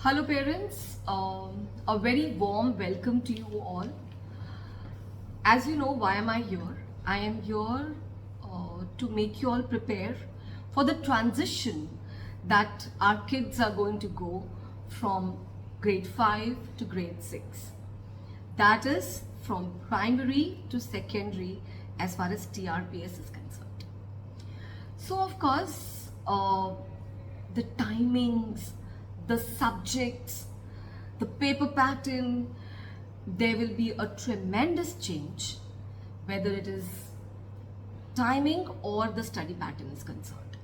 Hello parents, a very warm welcome to you all. As you know, why am I here? I am here to make you all prepare for the transition that our kids are going to go from grade 5 to grade 6. That is from primary to secondary as far as TRPS is concerned. So of course, the timings, the subjects, the paper pattern, there will be a tremendous change, whether it is timing or the study pattern is concerned.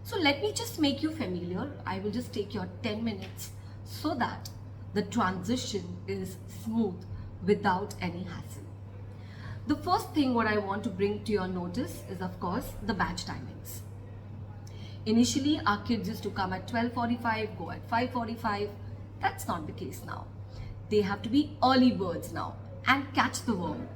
So let me just make you familiar. I will just take your 10 minutes so that the transition is smooth without any hassle. The first thing what I want to bring to your notice is of course the batch timings. Initially, our kids used to come at 12:45, go at 5:45. That's not the case now. They have to be early birds now and catch the worm.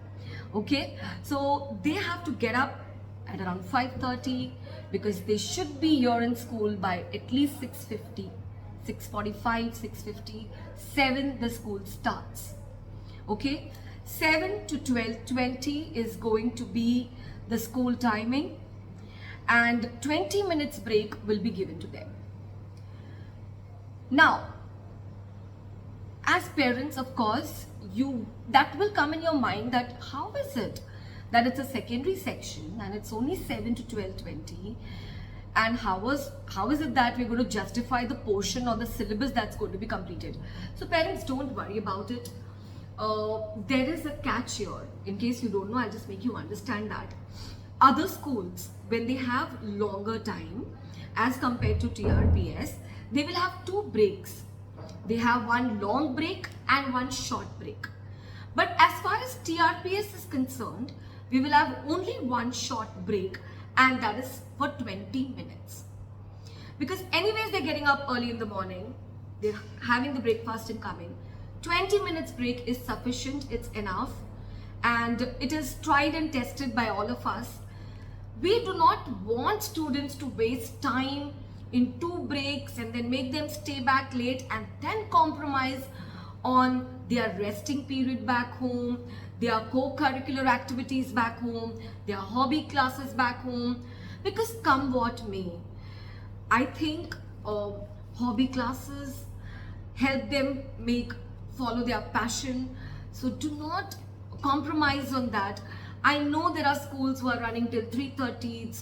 Okay, so they have to get up at around 5:30 because they should be here in school by at least 6:50, 6:45, 6:50, 7 the school starts. Okay, 7 to 12:20 is going to be the school timing, and 20 minutes break will be given to them. Now, as parents, of course, that will come in your mind that how is it that it's a secondary section and it's only 7 to 12:20, and how is it that we're going to justify the portion or the syllabus that's going to be completed? So parents, don't worry about it. There is a catch here. In case you don't know, I'll just make you understand that other schools, when they have longer time as compared to TRPS, they will have 2 breaks. They have one long break and one short break. But as far as TRPS is concerned, we will have only one short break, and that is for 20 minutes. Because anyways, they're getting up early in the morning, they're having the breakfast and coming. 20 minutes break is sufficient, it's enough, and it is tried and tested by all of us. We do not want students to waste time in 2 breaks and then make them stay back late and then compromise on their resting period back home, their co-curricular activities back home, their hobby classes back home. Because come what may, I think hobby classes help them follow their passion. So do not compromise on that. I know there are schools who are running till 3:30.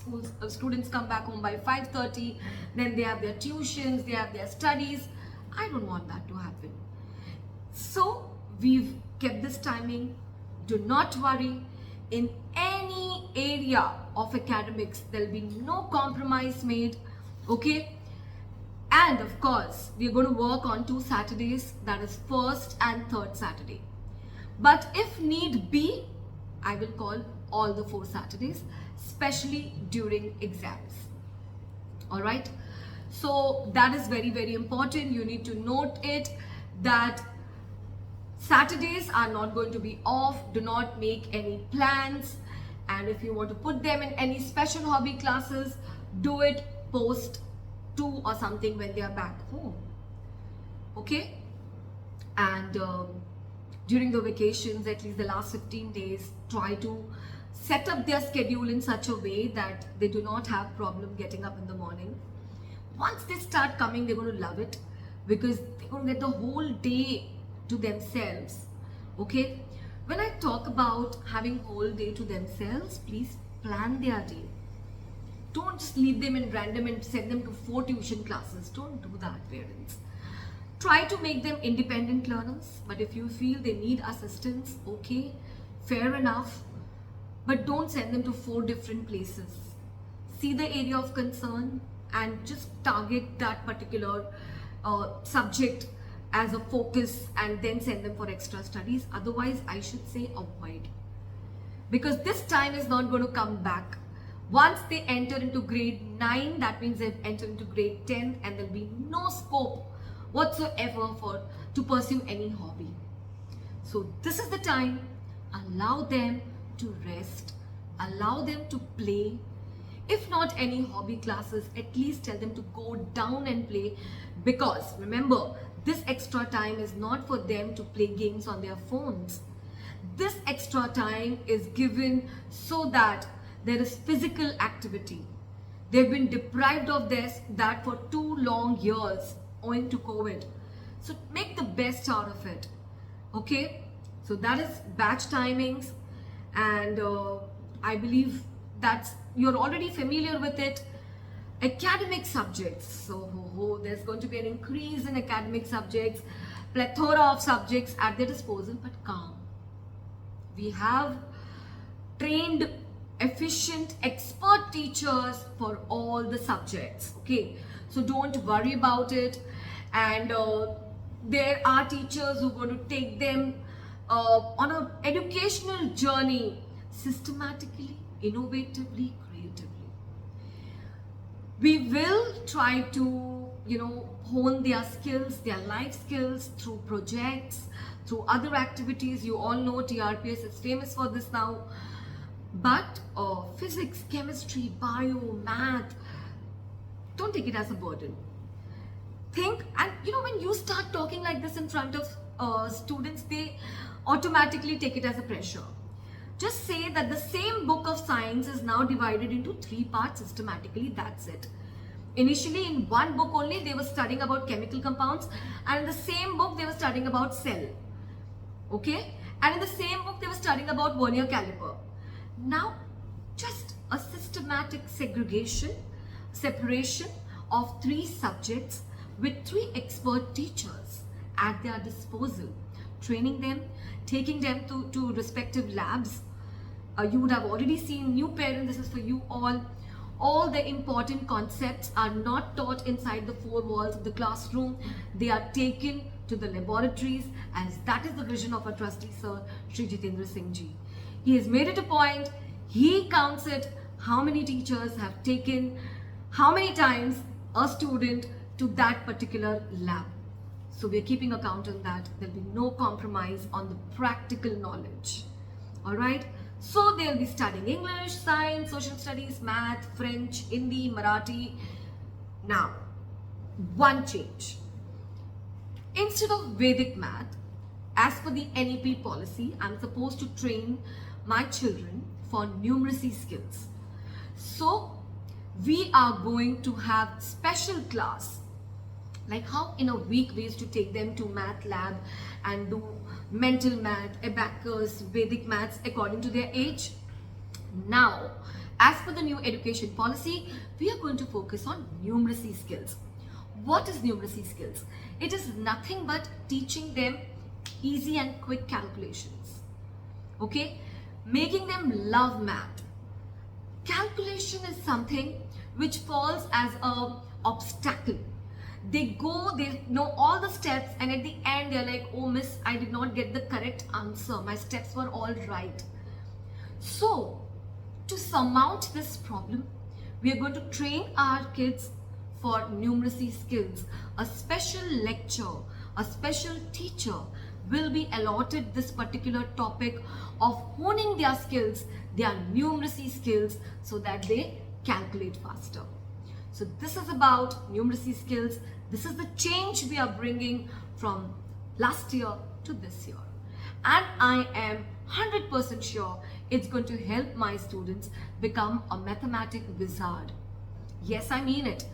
Students come back home by 5:30. Then they have their tuitions, they have their studies. I don't want that to happen. So we've kept this timing. Do not worry. In any area of academics, there'll be no compromise made. Okay? And of course, we're going to work on 2 Saturdays, that is first and third Saturday. But if need be, I will call all the 4 Saturdays, especially during exams. All right. So that is very, very important. You need to note it that Saturdays are not going to be off. Do not make any plans. And if you want to put them in any special hobby classes, do it post 2 or something when they are back home. Okay. And during the vacations, at least the last 15 days, try to set up their schedule in such a way that they do not have problem getting up in the morning. Once they start coming, they're going to love it because they're going to get the whole day to themselves. Okay? When I talk about having whole day to themselves, please plan their day. Don't just leave them in random and send them to 4 tuition classes. Don't do that, parents. Try to make them independent learners, but if you feel they need assistance, okay, fair enough. But don't send them to 4 different places. See the area of concern and just target that particular subject as a focus and then send them for extra studies. Otherwise, I should say avoid. Because this time is not going to come back. Once they enter into grade 9, that means they've entered into grade 10 and there'll be no scope whatsoever to pursue any hobby. So this is the time. Allow them to rest, allow them to play. If not any hobby classes, at least tell them to go down and play, Because remember, this extra time is not for them to play games on their phones. This extra time is given so that there is physical activity. They've been deprived of that for 2 long years owing to COVID. So make the best out of it. Okay? So that is batch timings, and I believe that's you're already familiar with it. Academic subjects. So there's going to be an increase in academic subjects, plethora of subjects at their disposal, but calm. We have trained, efficient, expert teachers for all the subjects. Okay, so don't worry about it. And there are teachers who are going to take them on an educational journey, systematically, innovatively, creatively. We will try to, hone their skills, their life skills through projects, through other activities. You all know TRPS is famous for this now. But physics, chemistry, bio, math, don't take it as a burden. Think, and when you start talking like this in front of students, they automatically take it as a pressure. Just say that the same book of science is now divided into 3 parts systematically. That's it. Initially, in one book only, they were studying about chemical compounds, and in the same book, they were studying about cell. Okay? And in the same book, they were studying about vernier caliper. Now, just a systematic separation of 3 subjects with 3 expert teachers at their disposal, training them, taking them to respective labs. You would have already seen, new parents, this is for you all. All the important concepts are not taught inside the 4 walls of the classroom. They are taken to the laboratories, as that is the vision of our trustee sir, Shri Jitendra Singh ji. He has made it a point. He counts it, how many teachers have taken, how many times a student to that particular lab. So we're keeping account on that. There'll be no compromise on the practical knowledge. All right. So they'll be studying English, science, social studies, math, French, Hindi, Marathi. Now, one change. Instead of Vedic math, as per the NEP policy, I'm supposed to train my children for numeracy skills. So we are going to have special class. Like how in a week we used to take them to math lab and do mental math, abacus, Vedic maths according to their age. Now, as per the new education policy, we are going to focus on numeracy skills. What is numeracy skills? It is nothing but teaching them easy and quick calculations. Okay? Making them love math. Calculation is something which falls as an obstacle. They know all the steps, and at the end they're like, oh miss, I did not get the correct answer. My steps were all right. So, to surmount this problem, we are going to train our kids for numeracy skills. A special lecture, a special teacher will be allotted this particular topic of honing their skills, their numeracy skills, so that they calculate faster. So this is about numeracy skills. This is the change we are bringing from last year to this year. And I am 100% sure it's going to help my students become a mathematic wizard. Yes, I mean it.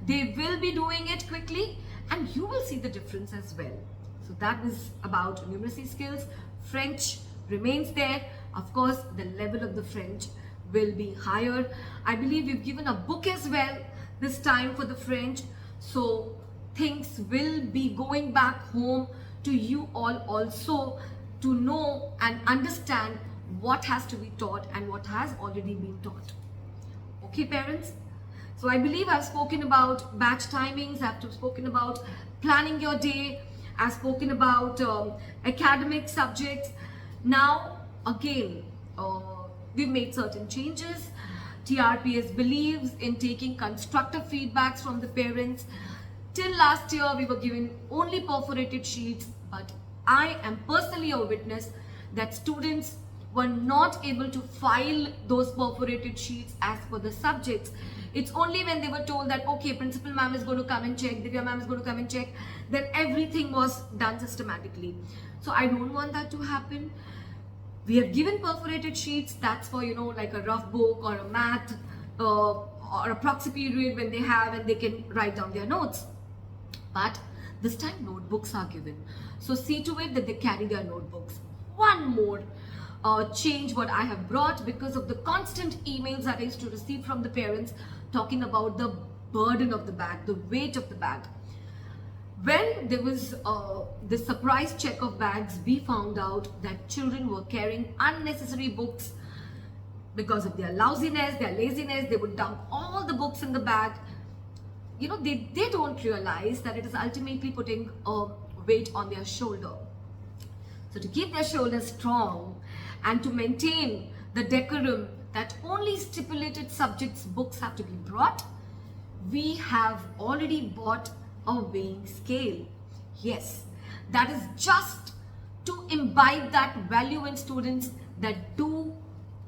They will be doing it quickly, and you will see the difference as well. So that is about numeracy skills. French remains there. Of course, the level of the French will be higher. I believe we've given a book as well this time for the French. So things will be going back home to you all also, to know and understand what has to be taught and what has already been taught. Okay, parents? So I believe I've spoken about batch timings, I've spoken about planning your day, I've spoken about academic subjects. Now, again, we've made certain changes. TRPS believes in taking constructive feedbacks from the parents. Till last year, we were given only perforated sheets, but I am personally a witness that students were not able to file those perforated sheets as per the subjects. It's only when they were told that, okay, principal ma'am is going to come and check, Divya ma'am is going to come and check, that everything was done systematically. So I don't want that to happen. We have given perforated sheets, that's for, you know, like a rough book or a math or a proxy period when they have and they can write down their notes. But this time notebooks are given. So see to it that they carry their notebooks. One more change what I have brought, because of the constant emails that I used to receive from the parents talking about the burden of the bag, the weight of the bag. When there was the surprise check of bags, we found out that children were carrying unnecessary books because of their lousiness, their laziness. They would dump all the books in the bag. You know, they don't realize that it is ultimately putting a weight on their shoulder. So to keep their shoulders strong and to maintain the decorum that only stipulated subjects books have to be brought, we have already bought a weighing scale. Yes, that is just to imbibe that value in students, that do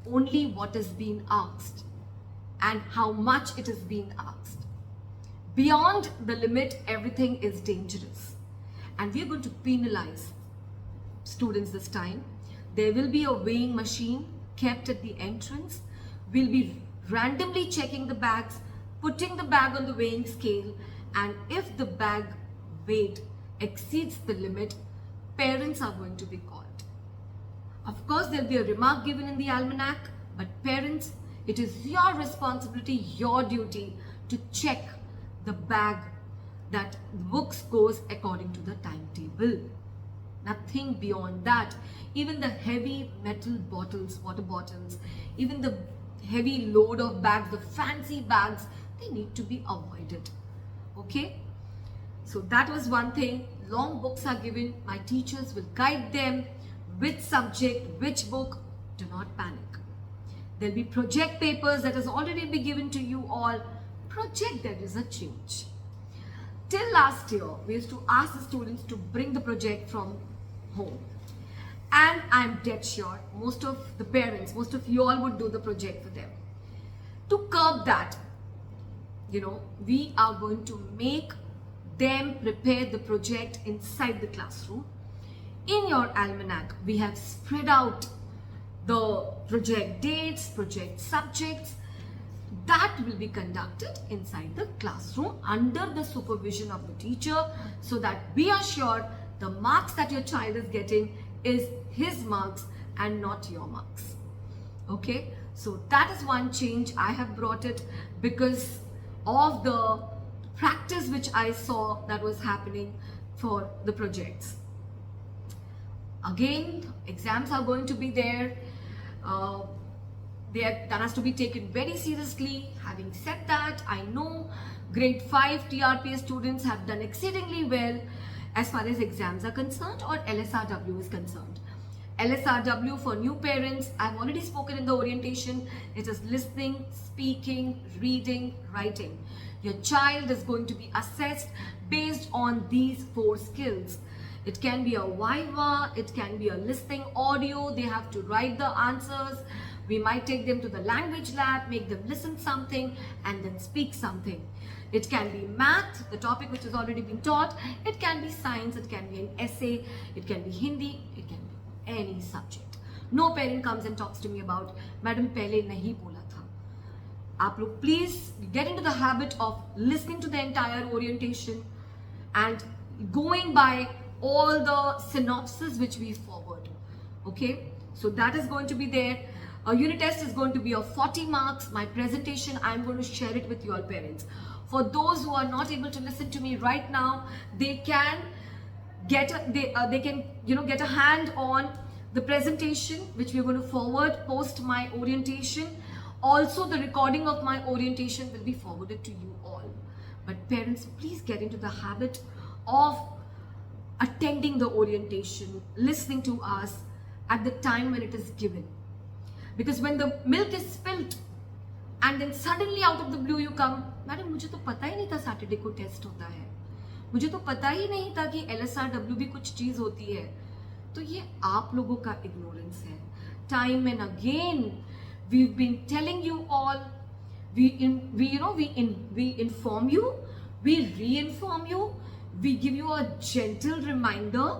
only what is being asked and how much it is being asked. Beyond the limit, everything is dangerous, and we are going to penalize students this time. There will be a weighing machine kept at the entrance. We'll be randomly checking the bags, putting the bag on the weighing scale, and if the bag weight exceeds the limit, parents are going to be called. Of course, there'll be a remark given in the almanac, but parents, it is your responsibility, your duty to check the bag, that the books goes according to the timetable. Nothing beyond that. Even the heavy metal bottles, water bottles, even the heavy load of bags, the fancy bags, they need to be avoided. Okay, so that was one thing. Long books are given. My teachers will guide them which subject, which book. Do not panic. There'll be project papers that has already been given to you all. Project, there is a change. Till last year, we used to ask the students to bring the project from home. And I'm dead sure most of the parents, most of you all would do the project for them. To curb that, you know, we are going to make them prepare the project inside the classroom. In your almanac, we have spread out the project dates, project subjects. That will be conducted inside the classroom under the supervision of the teacher, so that we are sure the marks that your child is getting is his marks and not your marks. Okay, so that is one change. I have brought it because of the practice which I saw that was happening for the projects. Again, exams are going to be there. That has to be taken very seriously. Having said that, I know grade 5 TRPS students have done exceedingly well as far as exams are concerned, or LSRW is concerned. LSRW for new parents, I've already spoken in the orientation. It is listening, speaking, reading, writing. Your child is going to be assessed based on these 4 skills. It can be a viva, it can be a listening audio, they have to write the answers. We might take them to the language lab, make them listen something and then speak something. It can be math, the topic which has already been taught. It can be science, it can be an essay, it can be Hindi, it can be any subject. No parent comes and talks to me about, Madam pehle nahi bola tha. Aap log please get into the habit of listening to the entire orientation and going by all the synopsis which we forward. Okay, so that is going to be there. A unit test is going to be of 40 marks. My presentation, I'm going to share it with you all parents. For those who are not able to listen to me right now, they can get get a hand on the presentation which we're going to forward post my orientation. Also, the recording of my orientation will be forwarded to you all. But parents, please get into the habit of attending the orientation, listening to us at the time when it is given. Because when the milk is spilled and then suddenly out of the blue you come, madam मुझे तो पता ही नहीं था Saturday को test होता है, मुझे तो पता ही नहीं था कि LSRW भी कुछ चीज़ होती है. तो ये आप लोगों का इग्नोरेंस है. time and again. We've been telling you all. We inform you, we re-inform you, we give you a gentle reminder.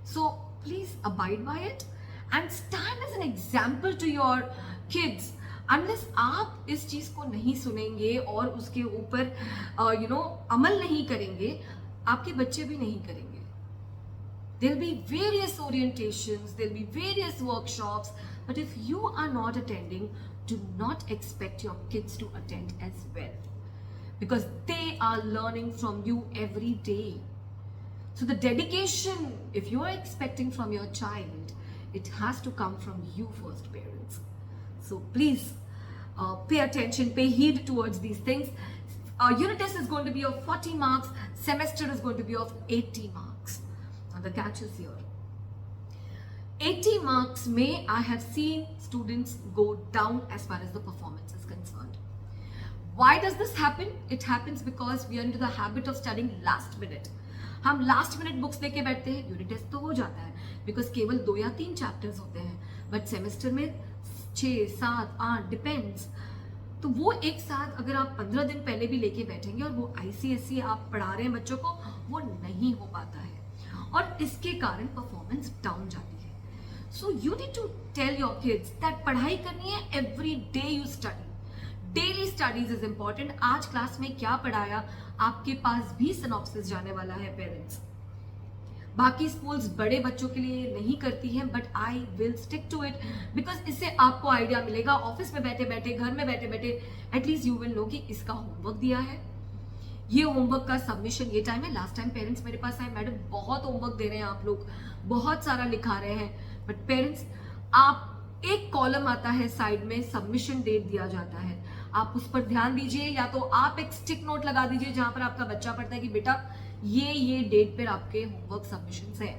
So please abide by it and stand as an example to your kids. Unless आप इस चीज को नहीं सुनेंगे और उसके ऊपर अमल नहीं करेंगे, आपके बच्चे भी नहीं करेंगे. There'll be various orientations, there'll be various workshops, but if you are not attending, do not expect your kids to attend as well, because they are learning from you every day. So the dedication, if you are expecting from your child, it has to come from you first, parents. So please pay attention, pay heed towards these things. Unit test is going to be of 40 marks, semester is going to be of 80 marks. Now the catch is here. 80 marks may I have seen students go down as far as the performance is concerned. Why does this happen? It happens because we are into the habit of studying last minute. हम last minute books लेके बैठते हैं, unit test तो हो जाता है because केवल 2 या 3 चैप्टर्स होते हैं, बट सेमेस्टर में 6, 7, 8 डिपेंड्स. तो वो एक साथ अगर आप 15 दिन पहले भी लेके बैठेंगे और वो ICSE आप पढ़ा रहे हैं बच्चों को, वो नहीं हो पाता है और इसके कारण परफॉर्मेंस डाउन जाती है. So you need to tell your kids that पढ़ाई करनी है, every day you study. Daily studies is important. आज क्लास में क्या पढ़ाया, आपके पास भी सिनॉप्सिस जाने वाला है पेरेंट्स. बाकी स्कूल्स बड़े बच्चों के लिए नहीं करती हैं, but I will stick to it because इससे आपको आइडिया मिलेगा. ऑफिस में बैठे बैठे, घर में बैठे बैठे, एटलीस्ट यू विल नो कि इसका होमवर्क दिया है, ये होमवर्क का सबमिशन ये टाइम है. लास्ट टाइम पेरेंट्स मेरे पास आए, मैडम बहुत होमवर्क दे रहे हैं आप लोग, बहुत सारा लिखा रहे हैं. बट पेरेंट्स, आप एक कॉलम आता है साइड में, सबमिशन डेट दिया जाता है, आप उस पर ध्यान दीजिए. या तो आप एक स्टिक नोट लगा दीजिए जहां पर आपका बच्चा पढ़ता है कि बेटा ये डेट पर आपके होमवर्क सबमिशंस है.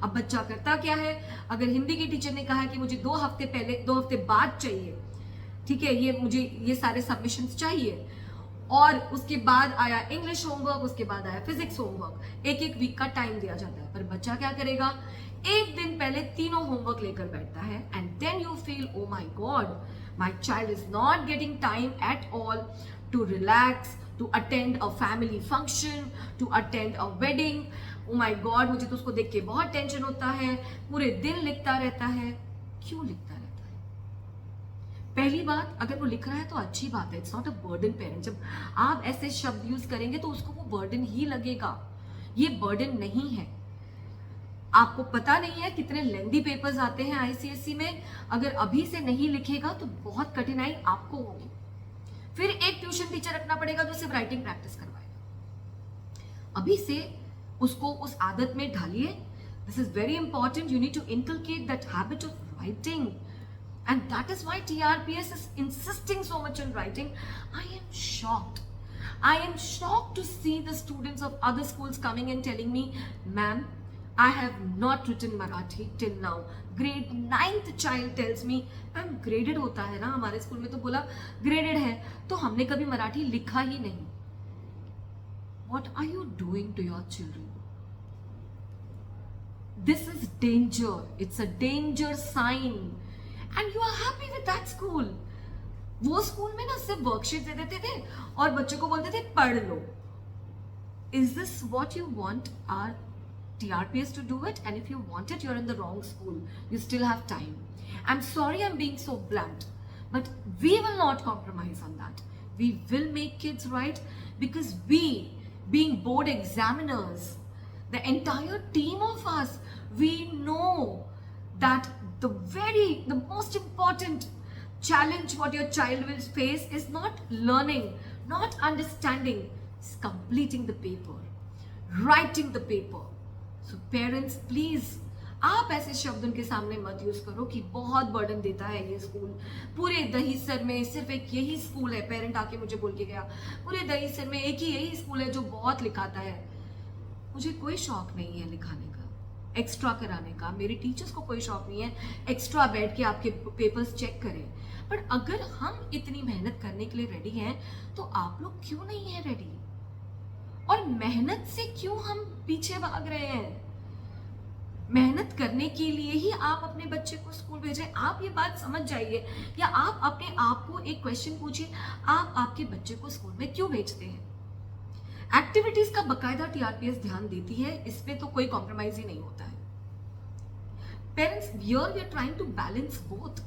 अब बच्चा करता क्या है, अगर हिंदी की टीचर ने कहा है कि मुझे 2 हफ्ते पहले, 2 हफ्ते बाद चाहिए, ठीक है, ये मुझे ये सारे सबमिशंस चाहिए, और उसके बाद आया इंग्लिश होमवर्क, उसके बाद आया फिजिक्स होमवर्क, एक वीक का टाइम दिया जाता है. पर बच्चा क्या करेगा, एक दिन पहले तीनों होमवर्क लेकर बैठता है. And then you feel, oh my God, my child is not getting time at all to relax, to attend a family function, to attend a wedding. Oh my God, मुझे तो उसको देख के बहुत टेंशन होता है, पूरे दिन लिखता रहता है. क्यों लिखता रहता है? पहली बात, अगर वो लिख रहा है तो अच्छी बात है, it's not a burden. Parent, जब आप ऐसे शब्द यूज करेंगे तो उसको वो बर्डन ही लगेगा. ये बर्डन नहीं है. आपको पता नहीं है कितने लेंदी पेपर्स आते हैं ICSE में. अगर अभी से नहीं लिखेगा तो बहुत कठिनाई आपको होगी. फिर एक ट्यूशन टीचर रखना पड़ेगा जो सिर्फ राइटिंग प्रैक्टिस करवाएगा. अभी से उसको उस आदत में ढालिए. This is very important. You need to inculcate that habit of writing, and that is why TRPS is insisting so much on writing. I am shocked. I am shocked to see the students of other schools coming and telling me, ma'am, I have not written Marathi till now. Grade 9th child tells me, ma'am graded होता है ना हमारे school में, तो बोला graded है तो हमने कभी मराठी लिखा ही नहीं. What are you doing to your children? This is danger. It's a danger sign. And you are happy with that school. वो स्कूल में ना सिर्फ वर्कशीट दे देते थे और बच्चों को बोलते थे पढ़ लो. Is this what you want our TRPS to do it? And if you want it, you're in the wrong school. You still have time. I'm sorry I'm being so blunt, but we will not compromise on that. We will make kids right, because we, being board examiners, the entire team of us, we know that the most important challenge what your child will face is not learning, not understanding, it's completing the paper, writing the paper. So parents, please, आप ऐसे शब्द उनके सामने मत use करो कि बहुत burden देता है ये स्कूल. पूरे दहीसर में सिर्फ एक यही स्कूल है, पेरेंट आके मुझे बोल के गया, पूरे दहीसर में एक ही यही स्कूल है जो बहुत लिखाता है. मुझे कोई शौक नहीं है लिखाने का, एक्स्ट्रा कराने का. मेरे टीचर्स को कोई शौक नहीं है एक्स्ट्रा बैठ के आपके पेपर्स चेक करें. पर अगर हम इतनी मेहनत करने के लिए रेडी हैं, तो आप लोग क्यों नहीं है रेडी? और मेहनत से क्यों हम पीछे भाग रहे हैं? मेहनत करने के लिए ही आप अपने बच्चे को स्कूल भेजें। आप ये बात समझ जाइए, या आप अपने आप को एक क्वेश्चन पूछिए, आप आपके बच्चे को स्कूल में क्यों भेजते हैं? एक्टिविटीज का बकायदा टीआरपीएस ध्यान देती है, इस पे तो कोई कॉम्प्रोमाइज ही नहीं होता है। Parents, here we are trying to balance both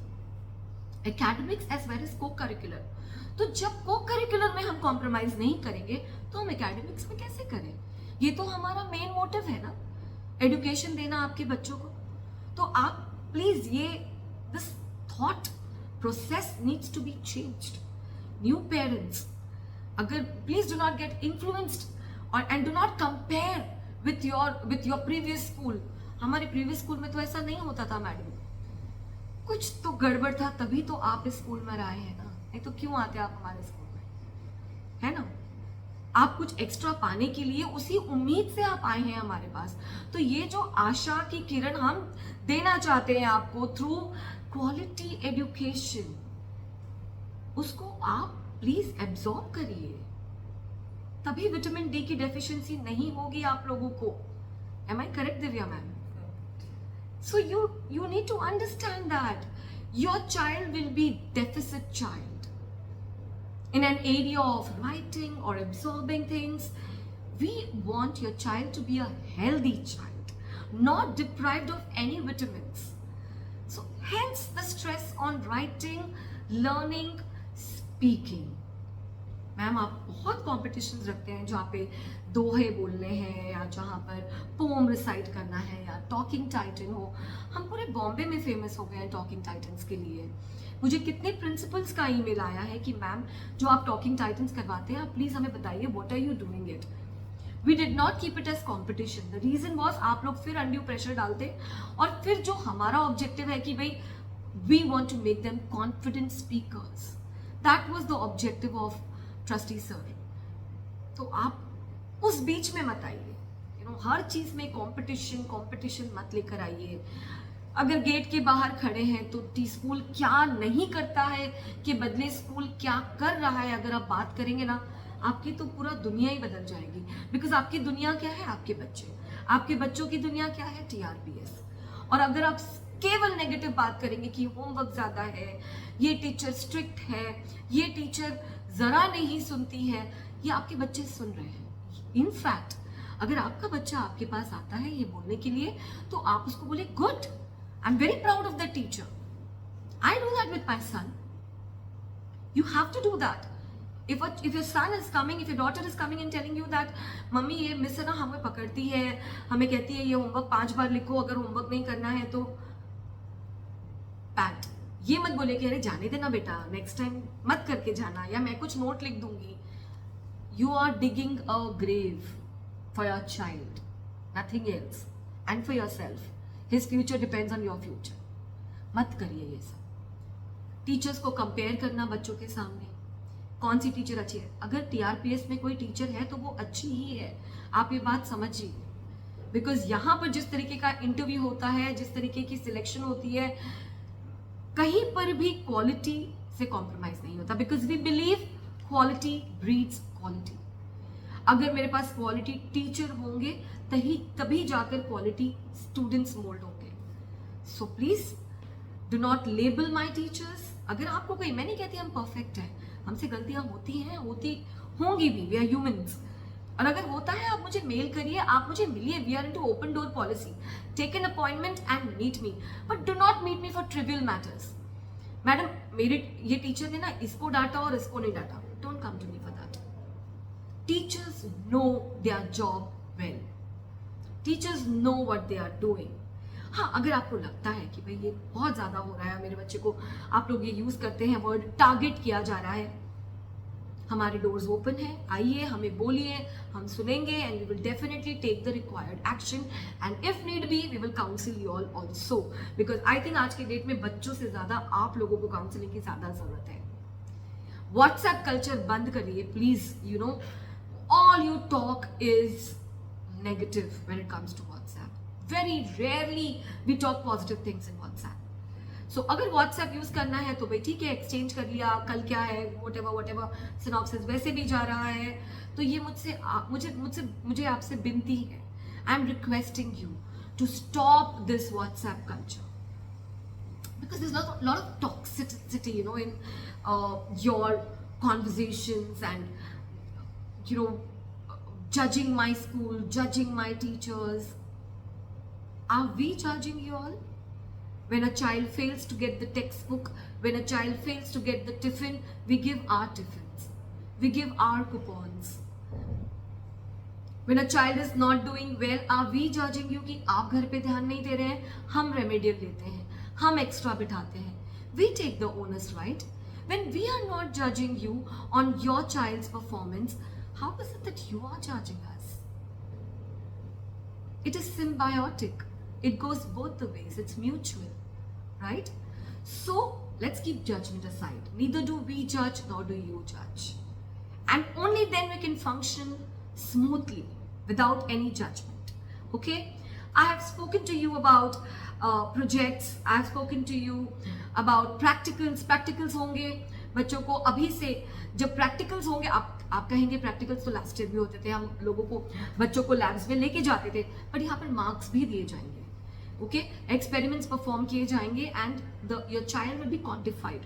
academics as well as co curricular. तो जब को करिकुलर में हम कॉम्प्रोमाइज नहीं करेंगे तो हम एकेडमिक्स में कैसे करें? ये तो हमारा मेन मोटिव है ना, एजुकेशन देना आपके बच्चों को। तो आप प्लीज ये this thought process needs to be changed. New parents, अगर please do not get influenced और and do not compare with your previous school. हमारे प्रीवियस स्कूल में तो ऐसा नहीं होता था मैडम, कुछ तो गड़बड़ था तभी तो आप इस स्कूल में आए हैं ना, नहीं तो क्यों आते आप हमारे स्कूल में, है ना? आप कुछ एक्स्ट्रा पाने के लिए उसी उम्मीद से आप आए हैं हमारे पास। तो ये जो आशा की किरण हम देना चाहते हैं आपको थ्रू क्वालिटी एजुकेशन, उसको आप प्लीज एब्जॉर्ब करिए, तभी विटामिन डी की डेफिशिएंसी नहीं होगी आप लोगों को। Am I correct Divya ma'am? So you need to understand that your child will be deficit child in an area of writing or absorbing things. We want your child to be a healthy child, not deprived of any vitamins. So hence the stress on writing, learning, speaking. Ma'am, आप बहुत competitions रखते हैं जहाँ पे दोहे बोलने हैं, या जहाँ पर पोम रिसाइट करना है, या टॉकिंग टाइटन हो। हम पूरे बॉम्बे में फेमस हो गए हैं टॉकिंग टाइटन्स के लिए। मुझे कितने प्रिंसिपल्स का ईमेल आया है कि मैम जो आप टॉकिंग टाइटन्स करवाते हैं, आप प्लीज हमें बताइए what are you doing it. We did not keep it as competition. The reason was आप लोग फिर अनड्यू प्रेशर डालते, और फिर जो हमारा ऑब्जेक्टिव है कि भाई we want to make them confident speakers, that was the objective of trustee sir. तो आप उस बीच में मत आइए, हर चीज में कंपटीशन मत लेकर आइए। अगर गेट के बाहर खड़े हैं तो स्कूल क्या नहीं करता है कि बदले स्कूल क्या कर रहा है, अगर आप बात करेंगे ना, आपकी तो पूरा दुनिया ही बदल जाएगी। बिकॉज आपकी दुनिया क्या है? आपके बच्चे। आपके बच्चों की दुनिया क्या है? टीआरपीएस। और अगर आप केवल नेगेटिव बात करेंगे कि होमवर्क ज्यादा है, ये टीचर स्ट्रिक्ट है, ये टीचर जरा नहीं सुनती है, ये आपके बच्चे सुन रहे हैं। इनफैक्ट अगर आपका बच्चा आपके पास आता है ये बोलने के लिए, तो आप उसको बोले good, I am very proud of the teacher, I do that with my son, you have to do that. if your son is coming, if your daughter is coming and telling you that mummy ये miss है ना हमें पकड़ती है, हमें कहती है ये होमवर्क 5 बार लिखो, अगर होमवर्क नहीं करना है तो पैट, ये मत बोले कि अरे जाने देना बेटा, नेक्स्ट टाइम मत करके जाना, या मैं कुछ नोट लिख दूंगी। You are digging a grave for your child, nothing else, and for yourself. His future depends on your future. मत करिए ये सब। टीचर्स को कंपेयर करना बच्चों के सामने, कौन सी टीचर अच्छी है? अगर टीआरपीएस में कोई टीचर है तो वो अच्छी ही है, आप ये बात समझिए। बिकॉज यहाँ पर जिस तरीके का इंटरव्यू होता है, जिस तरीके की सिलेक्शन होती है, कहीं पर भी क्वालिटी से कॉम्प्रोमाइज नहीं होता। Because we believe quality breeds quality. अगर मेरे पास क्वालिटी टीचर होंगे तभी जाकर क्वालिटी स्टूडेंट्स मोल्ड होंगे। So please do not label my teachers. अगर आपको कोई, मैं नहीं कहती हम परफेक्ट हैं, हमसे गलतियां होती हैं, होती होंगी भी, वी आर ह्यूमंस। और अगर होता है आप मुझे मेल करिए, आप मुझे मिलिए, we are into open door policy. Take an appointment and meet me, but do not meet me for trivial matters. Madam मेरे ये टीचर ने ना इसको डांटा और इसको नहीं डांटा, don't come to me for that. Teachers know their job well, teachers know what they are doing. हाँ, अगर आपको लगता है कि भाई ये बहुत ज्यादा हो रहा है, मेरे बच्चे को, आप लोग ये यूज करते हैं वर्ड टारगेट किया जा रहा है, हमारे डोर्स ओपन है, आइए, हमें बोलिए, हम सुनेंगे, and we will definitely take the required action, and if need be we will counsel you all also. Because I think आज के डेट में बच्चों से ज्यादा आप लोगों को काउंसिलिंग की ज्यादा जरूरत है। व्हाट्सएप कल्चर बंद करिए please. You know, all you talk is negative when it comes to WhatsApp. Very rarely we talk positive things in WhatsApp. So अगर WhatsApp यूज करना है तो भाई ठीक है, एक्सचेंज कर लिया, कल क्या है, whatever synopsis वैसे भी जा रहा है, तो ये मुझे आपसे विनती है। I am requesting you to stop this WhatsApp culture. Because there's a lot of toxicity, you know, in your conversations, and you know, judging my school, judging my teachers. Are we judging you all? When a child fails to get the textbook, when a child fails to get the tiffin, we give our tiffins, we give our coupons. When a child is not doing well, are we judging you कि आप घर पे ध्यान नहीं दे रहे हैं, हम remedial लेते हैं, हम extra बिठाते हैं. We take the onus, right? When we are not judging you on your child's performance, how is it that you are judging us? It is symbiotic. It goes both the ways. It's mutual, right? So let's keep judgment aside. Neither do we judge, nor do you judge. And only then we can function smoothly without any judgment. Okay? I have spoken to you about projects. I have spoken to you about practicals. Practicals होंगे बच्चों को अभी से. जब practicals होंगे, आप कहेंगे practicals तो last year भी होते थे, हम लोगों को बच्चों को labs में लेके जाते थे, but यहाँ पर marks भी दिए जाएंगे. Okay, experiments perform किए जाएंगे, and your child will be quantified.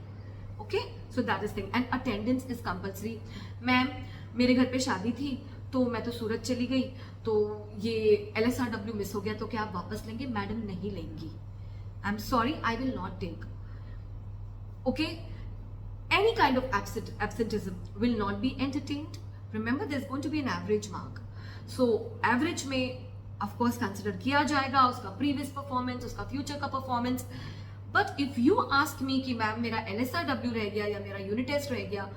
Okay, so that is thing. And attendance is compulsory. Ma'am मेरे घर पे शादी थी तो मैं तो सूरत चली गई, तो ये LSRW मिस हो गया, तो क्या आप वापस लेंगे? मैडम नहीं लेंगी. I am sorry, I will not take. Okay, any kind of absenteeism will not be entertained. Remember, there's going to be an average mark. So average में of course consider किया जाएगा उसका previous performance, उसका future का performance. But if you ask me कि ma'am मेरा LSRW रह गया या मेरा unit test रह गया,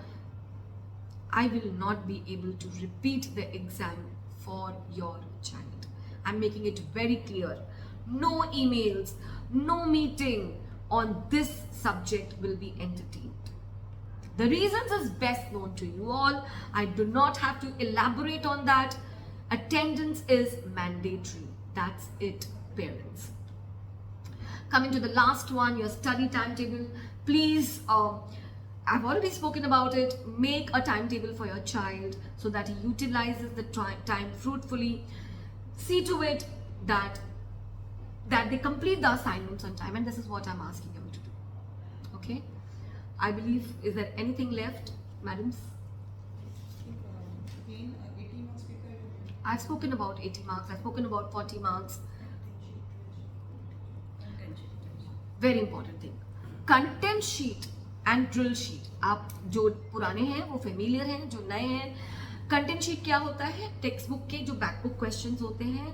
I will not be able to repeat the exam for your child. I'm making it very clear. No emails, no meeting on this subject will be entertained. The reasons is best known to you all. I do not have to elaborate on that. Attendance is mandatory. That's it, parents. Coming to the last one, your study timetable. Please, I've already spoken about it. Make a timetable for your child so that he utilizes the time fruitfully. See to it that they complete the assignments on time, and this is what I'm asking them to do. Okay? I believe, is there anything left, madams? I've spoken about 80 marks, I've spoken about 40 marks. Very important thing. Content sheet and drill sheet. आप जो पुराने हैं वो familiar हैं, जो नए हैं. Content sheet क्या होता है? Textbook के जो backbook questions होते हैं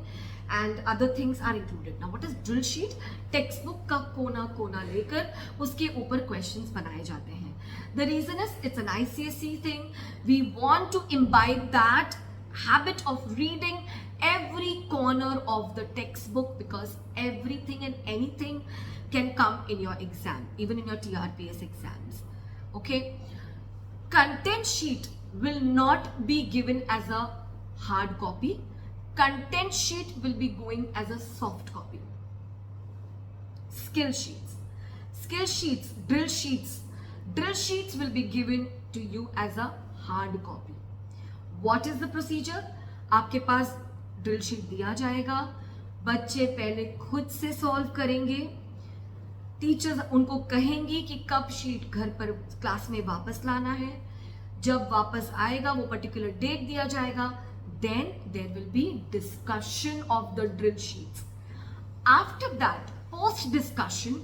and other things are included. Now what is drill sheet? Textbook का कोना कोना लेकर उसके ऊपर questions बनाए जाते हैं. The reason is it's an ICSE thing. We want to imbibe that habit of reading every corner of the textbook, because everything and anything can come in your exam, even in your TRPS exams. Okay? Content sheet will not be given as a hard copy. Content sheet will be going as a soft copy. Skill sheets. Skill sheets, drill sheets. Drill sheets will be given to you as a hard copy. What is the procedure? आपके पास drill sheet दिया जाएगा, बच्चे पहले खुद से solve करेंगे, teachers उनको कहेंगी कि कब शीट घर पर क्लास में वापस लाना है, जब वापस आएगा वो पर्टिकुलर डेट दिया जाएगा, then there will be discussion of the drill sheets. After that, post discussion,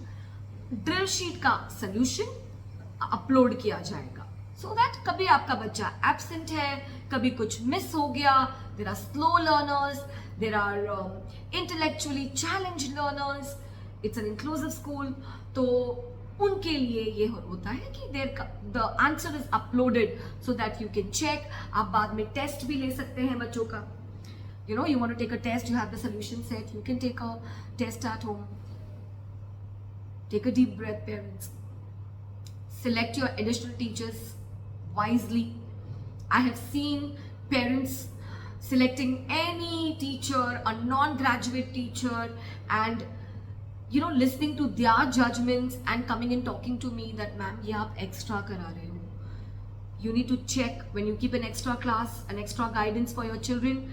drill sheet का solution अपलोड किया जाएगा, so that कभी आपका बच्चा absent है, कभी कुछ मिस हो गया, there are slow learners, there are intellectually challenged learners, it's an inclusive school, तो उनके लिए ये होता है कि the answer is uploaded so that you can check. आप बाद में टेस्ट भी ले सकते हैं बच्चों का. You know, you want to take a test, you have the solution set, you can take a test at home. Take a deep breath, parents. Select your additional teachers wisely. I have seen parents selecting any teacher, a non-graduate teacher, and you know, listening to their judgments and coming and talking to me that ma'am ये आप extra करा रहे हो. You need to check when you keep an extra class, an extra guidance for your children.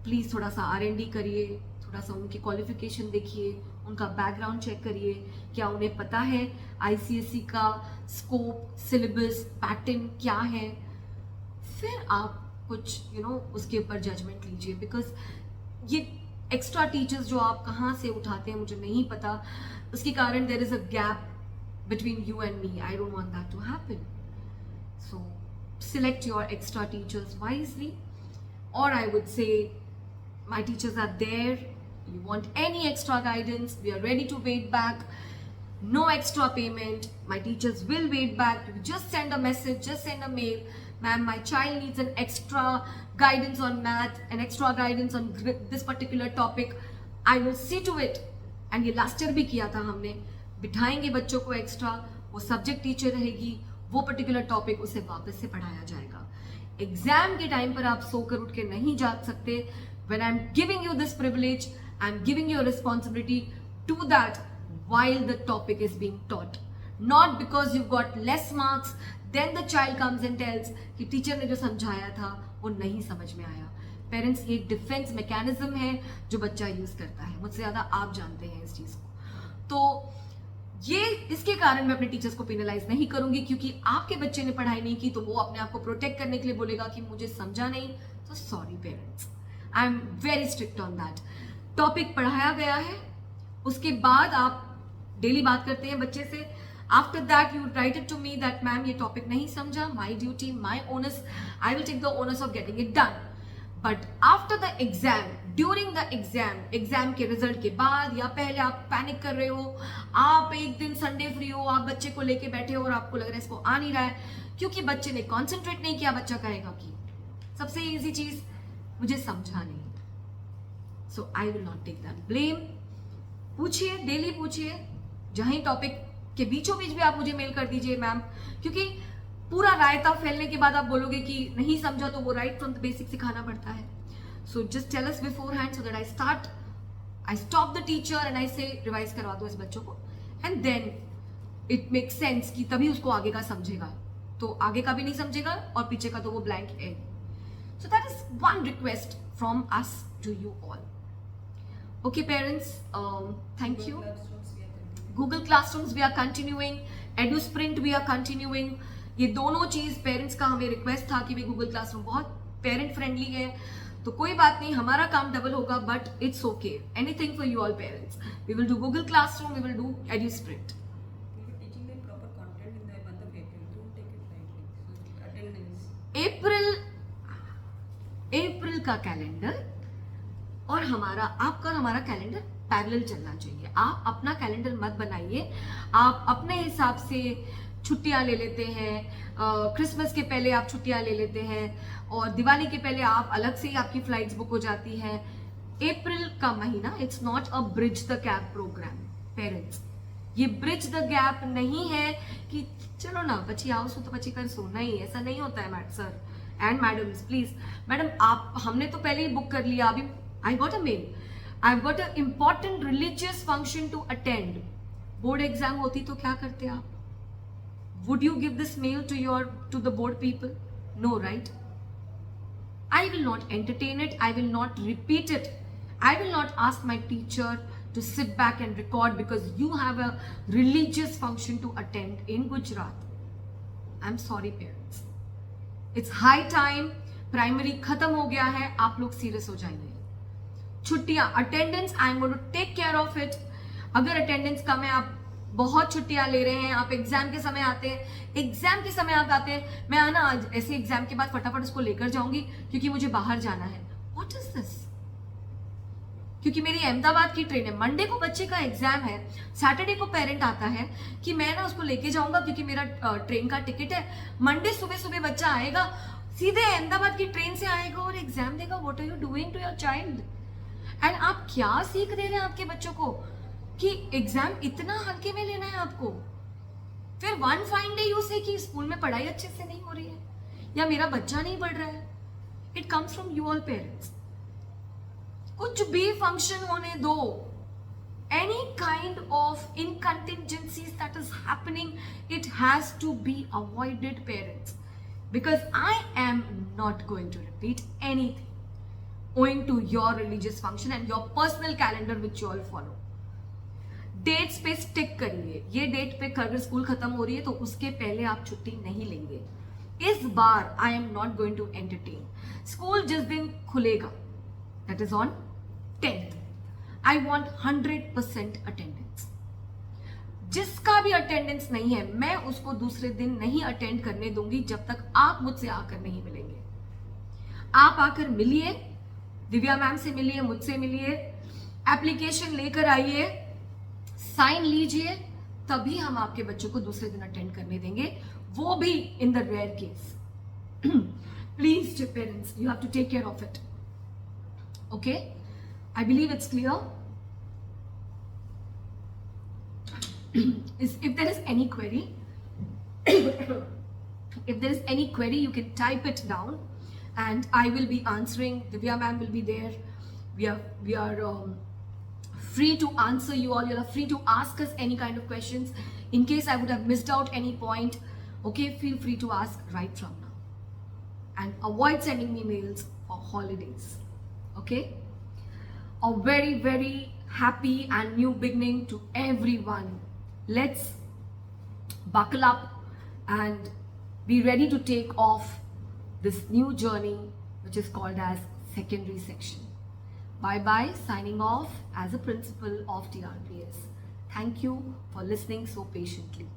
Please थोड़ा सा R&D करिए, थोड़ा सा उनकी क्वालिफिकेशन देखिए, उनका बैकग्राउंड चेक करिए, क्या उन्हें पता है आईसीएसई का स्कोप, सिलेबस, पैटर्न क्या है, फिर आप कुछ उसके ऊपर जजमेंट लीजिए। बिकॉज ये एक्स्ट्रा टीचर्स जो आप कहाँ से उठाते हैं मुझे नहीं पता, उसके कारण there is a gap between you and me. I don't want that to happen. So select your extra teachers wisely, or I would say my teachers are there. You want any extra guidance, we are ready to wait back. No extra payment, my teachers will wait back. You just send a message, just send a mail, ma'am, my child needs an extra guidance on math, an extra guidance on this particular topic. I will see to it. And ये last year भी किया था हमने, बिठाएंगे बच्चों को extra, वो subject teacher रहेगी, वो पर्टिकुलर टॉपिक उसे वापस से पढ़ाया जाएगा। एग्जाम के टाइम पर आप सोकर उठ के नहीं जाग सकते। When I am giving you this privilege, I am giving you responsibility to that while the topic is being taught, not because you've got less marks, then the child comes and tells कि teacher ने जो समझाया था वो नहीं समझ में आया। पेरेंट्स, ये डिफेंस मैकेनिज्म है जो बच्चा यूज करता है, मुझसे ज्यादा आप जानते हैं इस चीज को। तो ये इसके कारण मैं अपने टीचर्स को पेनलाइज नहीं करूंगी, क्योंकि आपके बच्चे ने पढ़ाई नहीं की तो वो अपने आप को प्रोटेक्ट करने के लिए बोलेगा कि मुझे समझा नहीं। तो sorry parents, I am very strict on that. Topic पढ़ाया गया है, उसके बाद आप डेली बात करते हैं बच्चे से। After that you write it to me that ma'am ये टॉपिक नहीं समझा, my duty, my onus, I will take the onus of getting it done. But after the exam, during the exam, exam के result के बाद या पहले आप panic कर रहे हो, आप एक दिन संडे फ्री हो, आप बच्चे को लेके बैठे हो और आपको लग रहा है इसको आ नहीं रहा है क्योंकि बच्चे ने कॉन्सेंट्रेट नहीं किया, बच्चा कहेगा कि सबसे इजी चीज मुझे समझा नहीं। So I will not take that blame. पूछिए, डेली पूछिए, जहां टॉपिक के बीचों बीच भी आप मुझे मेल कर दीजिए मैम, क्योंकि पूरा रायता फैलने के बाद आप बोलोगे कि नहीं समझा तो वो राइट फ्रॉम द बेसिक सिखाना पड़ता है। So just tell us beforehand so that I stop the teacher and I say revise करवा दो इस बच्चों को, and then it make sense कि तभी उसको आगे का समझेगा। तो आगे का भी नहीं समझेगा और पीछे का तो वो ब्लैंक है। So that is one request from us to you all. Okay parents, thank you. Google Classrooms we are continuing, EduSprint we are continuing। ये दोनों चीज पेरेंट्स का हमें रिक्वेस्ट था कि भी Google Classroom बहुत पेरेंट फ्रेंडली है, तो कोई बात नहीं, हमारा काम डबल होगा, but it's okay. Anything for you all parents, we will do Google Classroom, we will do EduSprint। अप्रैल का कैलेंडर और आपका और हमारा कैलेंडर पैरेलल चलना चाहिए। आप अपना कैलेंडर मत बनाइए, आप अपने हिसाब से छुट्टियां ले लेते हैं, क्रिसमस के पहले आप छुट्टियां ले लेते हैं और दिवाली के पहले आप अलग से ही आपकी फ्लाइट्स बुक हो जाती हैं। अप्रैल का महीना it's not a bridge the gap programme parents. ये ब्रिज द गैप नहीं है कि चलो ना बच्ची आओ सो तो बच्ची कर सोना ही, ऐसा नहीं होता है मैड sir and madams. Please madam, आप हमने तो पहले ही बुक कर लिया, अभी I got a mail, I've got an important religious function to attend। Board exam होती तो क्या करते आप? Would you give this mail to the board people? No, right? I will not entertain it. I will not repeat it. I will not ask my teacher to sit back and record because you have a religious function to attend in Gujarat। I'm sorry parents। It's high time। Primary खत्म हो गया है, आप लोग serious हो जाइए। छुट्टियां, attendance, I am going to take care of it. अगर अटेंडेंस कम है, आप बहुत छुट्टियां ले रहे हैं, आप एग्जाम के समय आते हैं, मैं आना आज ऐसे एग्जाम के बाद फटाफट उसको लेकर जाऊंगी क्योंकि मुझे बाहर जाना है। What is this? क्योंकि मेरी अहमदाबाद की ट्रेन है, मंडे को बच्चे का एग्जाम है, सैटरडे को पेरेंट आता है कि मैं ना उसको लेके जाऊंगा क्योंकि मेरा ट्रेन का टिकट है। मंडे सुबह सुबह बच्चा आएगा, सीधे अहमदाबाद की ट्रेन से आएगा और एग्जाम देगा। What are you doing to your child? And आप क्या सीख दे रहे हैं आपके बच्चों को कि एग्जाम इतना हल्के में लेना है आपको? फिर वन फाइन डे यू से कि स्कूल में पढ़ाई अच्छे से नहीं हो रही है या मेरा बच्चा नहीं पढ़ रहा है। It comes from you all parents. कुछ भी फंक्शन होने दो, any kind of incontingencies that is happening, it has to be avoided parents, because I am not going to repeat anything। owing to your religious function and your personal calendar which you all follow. Dates पे stick करिए. ये date पे अगर school खत्म हो रही है तो उसके पहले आप छुट्टी नहीं लेंगे. इस बार I am not going to entertain. School जिस दिन खुलेगा, that is on 10th, I want 100% attendance. जिसका भी अटेंडेंस नहीं है मैं उसको दूसरे दिन नहीं अटेंड करने दूंगी जब तक आप मुझसे आकर नहीं मिलेंगे. आप आकर मिलिए, दिव्या मैम से मिलिए, मुझसे मिलिए, एप्लीकेशन लेकर आइए, साइन लीजिए, तभी हम आपके बच्चों को दूसरे दिन अटेंड करने देंगे, वो भी in the rare case. Please parents, you have to take care of it. Okay, I believe it's clear. If there is any query, if there is any query, you can type it down, and I will be answering. Divya ma'am will be there. We are free to answer you all. You are free to ask us any kind of questions. In case I would have missed out any point, okay, feel free to ask right from now, and avoid sending me mails for holidays. Okay. A very, very happy and new beginning to everyone. Let's buckle up and be ready to take off this new journey which is called as secondary section. Bye bye, signing off as a principal of TRPS. Thank you for listening so patiently.